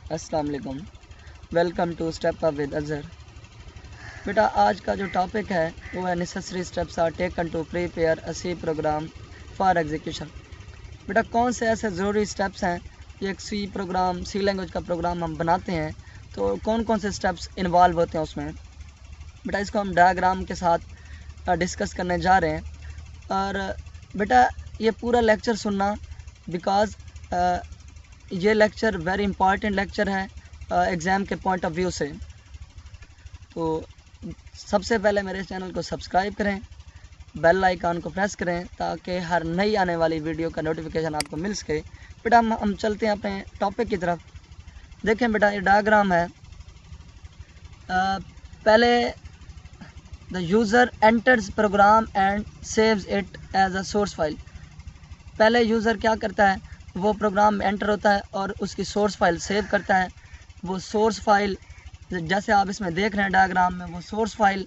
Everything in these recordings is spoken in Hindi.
अस्सलाम वालेकुम। Welcome to step up with Azhar. बेटा आज का जो टॉपिक है वो है necessary steps are taken to prepare a C program for execution. बेटा कौन से ऐसे ज़रूरी स्टेप्स हैं कि एक सी प्रोग्राम सी लैंग्वेज का प्रोग्राम हम बनाते हैं तो कौन कौन से स्टेप्स इन्वॉल्व होते हैं उसमें। बेटा इसको हम डायग्राम के साथ डिस्कस करने जा रहे हैं। और बेटा ये पूरा लेक्चर सुनना बिकॉज़ ये लेक्चर वेरी इंपॉर्टेंट लेक्चर है एग्ज़ाम के पॉइंट ऑफ व्यू से। तो सबसे पहले मेरे चैनल को सब्सक्राइब करें, बेल आइकन को प्रेस करें ताकि हर नई आने वाली वीडियो का नोटिफिकेशन आपको मिल सके। बेटा हम चलते हैं अपने टॉपिक की तरफ। देखें बेटा ये डायग्राम है। पहले the user enters program and saves it as a source file. पहले यूज़र क्या करता है, वो प्रोग्राम में एंटर होता है और उसकी सोर्स फाइल सेव करता है। वो सोर्स फाइल जैसे आप इसमें देख रहे हैं डायग्राम में, वो सोर्स फाइल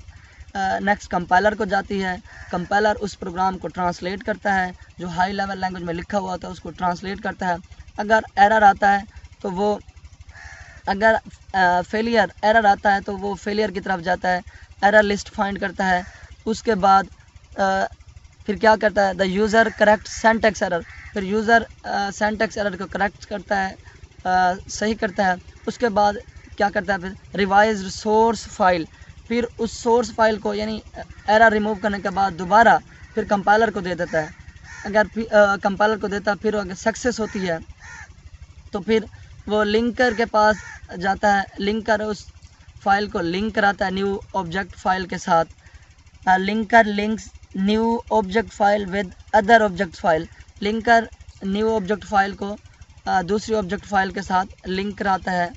नेक्स्ट कंपाइलर को जाती है। कंपाइलर उस प्रोग्राम को ट्रांसलेट करता है, जो हाई लेवल लैंग्वेज में लिखा हुआ होता है उसको ट्रांसलेट करता है। अगर एरर आता है तो वो अगर फेलियर एरर आता है तो वो फेलियर की तरफ जाता है, एरर लिस्ट फाइंड करता है। उसके बाद फिर क्या करता है, the user correct syntax error. फिर यूज़र सेंटेक्स एरर को करेक्ट करता है, सही करता है। उसके बाद क्या करता है, फिर रिवाइज्ड सोर्स फाइल। फिर उस सोर्स फाइल को यानी एरर रिमूव करने के बाद दोबारा फिर कंपाइलर को दे देता है। अगर कंपाइलर को देता फिर अगर सक्सेस होती है तो फिर वो लिंकर के पास जाता है। लिंकर उस फाइल को लिंक कराता है न्यू ऑब्जेक्ट फाइल के साथ। Linker links new object file with other object file. Linker new object file को दूसरी ऑब्जेक्ट फाइल के साथ लिंक कराता है।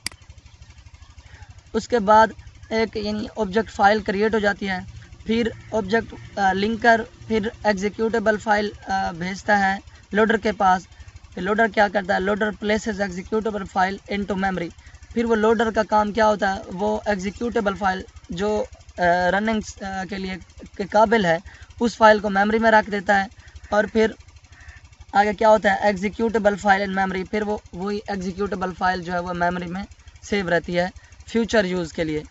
उसके बाद एक यानी ऑब्जेक्ट फाइल क्रिएट हो जाती है। फिर ऑब्जेक्ट लिंकर फिर एग्जीक्यूटेबल फाइल भेजता है लोडर के पास। फिर लोडर क्या करता है, loader places executable file into memory. फिर वो लोडर का काम क्या होता है, वो एग्जीक्यूटेबल फाइल जो रनिंग के लिए के काबिल है उस फाइल को मेमोरी में रख देता है। और फिर आगे क्या होता है, एग्जीक्यूटेबल फाइल इन मेमोरी। फिर वो वही एग्जीक्यूटेबल फाइल जो है वो मेमोरी में सेव रहती है फ्यूचर यूज़ के लिए।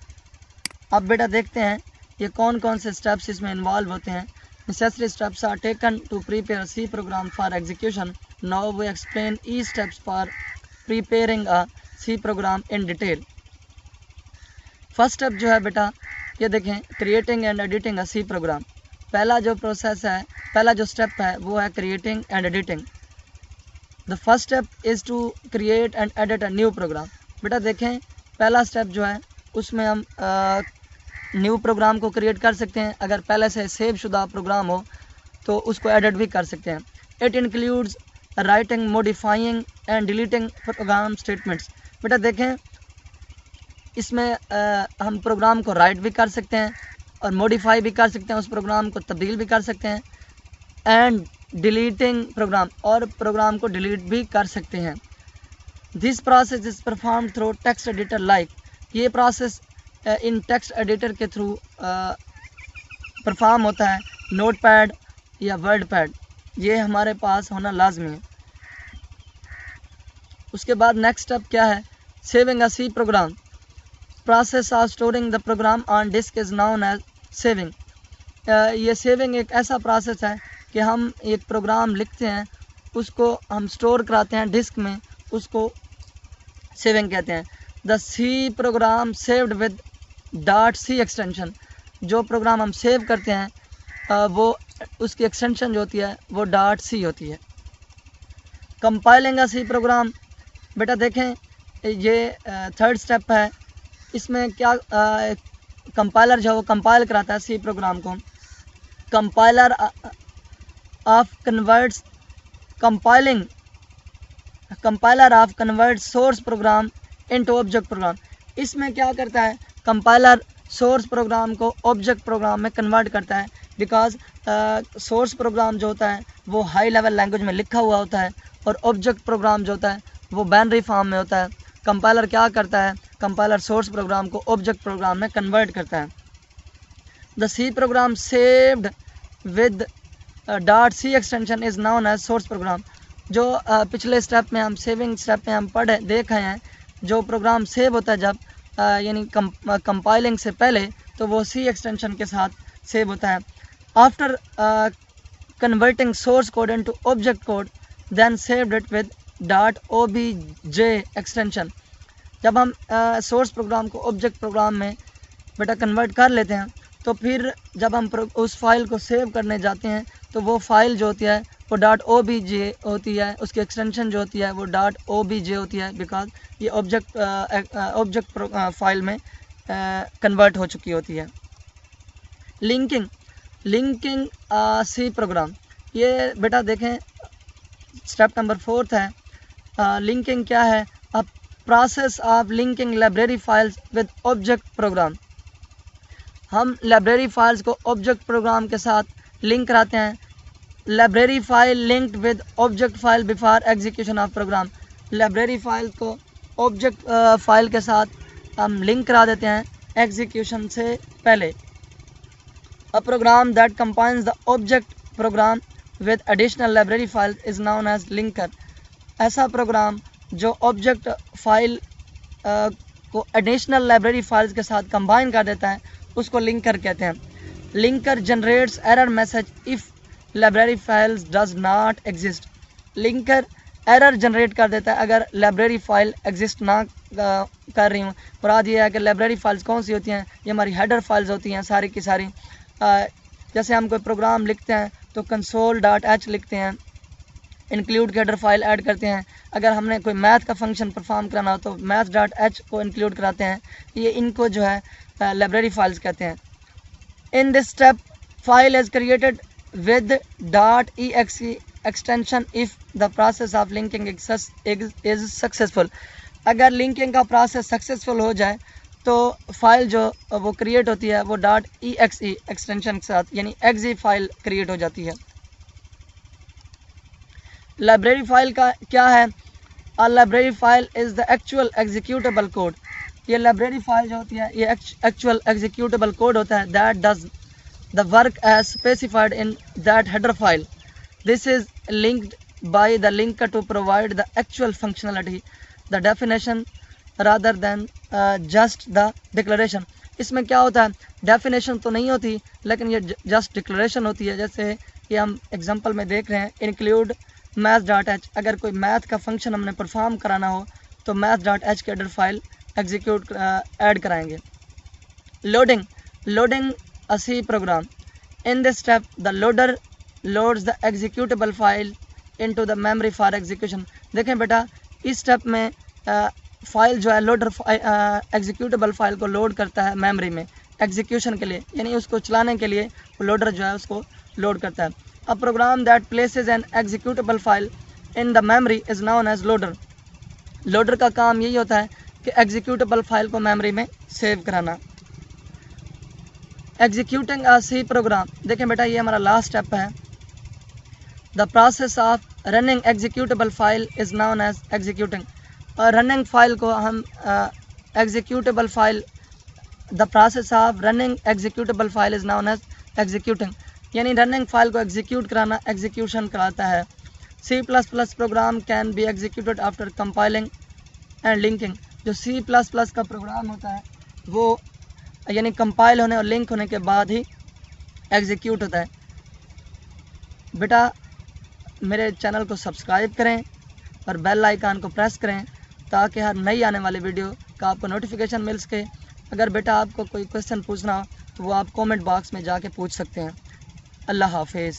अब बेटा देखते हैं ये कौन कौन से स्टेप्स इसमें इन्वॉल्व होते हैं। Necessary steps are taken to prepare C program for execution. Now we explain ई steps for preparing a C program in detail. First step जो है बेटा ये देखें, creating and editing a C program. पहला जो प्रोसेस है, पहला जो स्टेप है वो है creating and editing. The first step is to create and edit a new program. बेटा देखें पहला स्टेप जो है उसमें हम न्यू प्रोग्राम को क्रिएट कर सकते हैं। अगर पहले से सेव शुदा प्रोग्राम हो तो उसको एडिट भी कर सकते हैं। It includes writing, modifying and deleting program statements. बेटा देखें इसमें हम प्रोग्राम को राइट भी कर सकते हैं और मॉडिफाई भी कर सकते हैं, उस प्रोग्राम को तब्दील भी कर सकते हैं, एंड डिलीटिंग प्रोग्राम, और प्रोग्राम को डिलीट भी कर सकते हैं। This process is perform through text editor like. ये प्रोसेस इन टेक्स्ट एडिटर के थ्रू परफॉर्म होता है। नोटपैड या वर्ड पैड ये हमारे पास होना लाजमी है। उसके बाद नेक्स्ट स्टेप क्या है, saving a C program. Process of storing the program on disk is known as saving. ये सेविंग एक ऐसा प्रोसेस है कि हम एक प्रोग्राम लिखते हैं, उसको हम स्टोर कराते हैं डिस्क में, उसको सेविंग कहते हैं। The C program saved with .c extension. जो प्रोग्राम हम सेव करते हैं वो उसकी एक्सटेंशन जो होती है वो .c होती है। कंपाइलिंग अ सी प्रोग्राम। बेटा देखें ये थर्ड स्टेप है। इसमें क्या कंपाइलर जो है वो कंपाइल कराता है सी प्रोग्राम को। Compiler of converts compiling compiler of convert source program into object program. इसमें क्या करता है, कंपाइलर सोर्स प्रोग्राम को ऑब्जेक्ट प्रोग्राम में कन्वर्ट करता है। बिकॉज सोर्स प्रोग्राम जो होता है वो हाई लेवल लैंग्वेज में लिखा हुआ होता है और ऑब्जेक्ट प्रोग्राम जो होता है वो बाइनरी फॉर्म में होता है। कंपाइलर क्या करता है, कंपाइलर सोर्स प्रोग्राम को ऑब्जेक्ट प्रोग्राम में कन्वर्ट करता है। The C program saved with .c extension is known as source program. जो पिछले स्टेप में हम सेविंग स्टेप में हम देख आए हैं जो प्रोग्राम सेव होता है जब यानी कंपाइलिंग से पहले, तो वो सी एक्सटेंशन के साथ सेव होता है. After converting source code into object code then saved it with .obj extension. जब हम सोर्स प्रोग्राम को ऑब्जेक्ट प्रोग्राम में बेटा कन्वर्ट कर लेते हैं, तो फिर जब हम उस फाइल को सेव करने जाते हैं तो वो फाइल जो होती है वो .obj होती है, उसकी एक्सटेंशन जो होती है वो .obj होती है, बिकॉज ये ऑब्जेक्ट फाइल में कन्वर्ट हो चुकी होती है. लिंकिंग सी प्रोग्राम, ये बेटा देखें स्टेप नंबर 4 है. लिंकिंग क्या है? A process of linking library files with object program. हम लाइब्रेरी फाइल्स को ऑब्जेक्ट प्रोग्राम के साथ लिंक कराते हैं. Library file linked with object file before execution of program. Library file को ऑब्जेक्ट फाइल के साथ हम लिंक करा देते हैं एग्जीक्यूशन से पहले. A program that combines the object program with additional library file is known as linker. ऐसा प्रोग्राम जो ऑब्जेक्ट फाइल को एडिशनल लाइब्रेरी फाइल्स के साथ कंबाइन कर देता है उसको लिंकर कहते हैं. Linker generates error message if library files does not exist. Linker error generate कर देता है अगर लाइब्रेरी फाइल एग्जिस्ट ना कर रही हूँ. मुराद ये है कि लाइब्रेरी फाइल्स कौन सी होती हैं? ये हमारी हेडर फाइल्स होती हैं सारी की सारी. जैसे हम कोई प्रोग्राम लिखते हैं तो console.h लिखते हैं, इंक्लूड की हेडर फाइल ऐड करते हैं. अगर हमने कोई मैथ का फंक्शन परफॉर्म कराना हो तो math.h को इंक्लूड कराते हैं. ये इनको जो है लाइब्रेरी फाइल्स कहते हैं. इन this step file is created with .exe extension if the process of linking is successful. अगर लिंकिंग का प्रोसेस सक्सेसफुल हो जाए तो फाइल जो वो क्रिएट होती है वो .exe एक्सटेंशन के साथ यानी exe फाइल क्रिएट हो जाती है. लाइब्रेरी फाइल का क्या है? A library file is the actual executable code. ये लाइब्रेरी फाइल जो होती है ये एक्चुअल एग्जीक्यूटेबल कोड होता है that does the work as specified in that header file. This is linked by the linker to provide the actual functionality the definition rather than just the declaration. इसमें क्या होता है? डेफिनेशन तो नहीं होती लेकिन ये जस्ट डिक्लेरेशन होती है. जैसे ये हम एग्जांपल में देख रहे हैं, इंक्लूड math.h. अगर कोई मैथ का फंक्शन हमने परफॉर्म कराना हो तो math.h के हेडर फाइल एग्जीक्यूट ऐड कराएंगे. Loading a C program. In this step the loader loads the executable file into the memory for execution. देखें बेटा इस स्टेप में फाइल जो है लोडर एग्जीक्यूटेबल फाइल को लोड करता है मेमोरी में एग्जीक्यूशन के लिए, यानी उसको चलाने के लिए लोडर जो है उसको लोड करता है. A program that places an executable file in the memory is known as loader. Loader का काम यही होता है कि एग्जीक्यूटेबल फाइल को मेमोरी में सेव कराना. Executing a C program. देखें बेटा ये हमारा लास्ट स्टेप है. The process of running executable file is known as executing. और रनिंग फाइल को हम executable file the process of running executable file is known as executing, यानी रनिंग फाइल को एग्जीक्यूट कराना एग्जीक्यूशन कराता है. C++ program can be executed after compiling and linking. जो C++ का प्रोग्राम होता है वो यानी कंपाइल होने और लिंक होने के बाद ही एग्जीक्यूट होता है. बेटा मेरे चैनल को सब्सक्राइब करें और बेल आइकन को प्रेस करें ताकि हर नई आने वाली वीडियो का आपको नोटिफिकेशन मिल सके. अगर बेटा आपको कोई क्वेश्चन पूछना हो तो वो आप कमेंट बॉक्स में जाके पूछ सकते हैं. अल्लाह हाफिज़.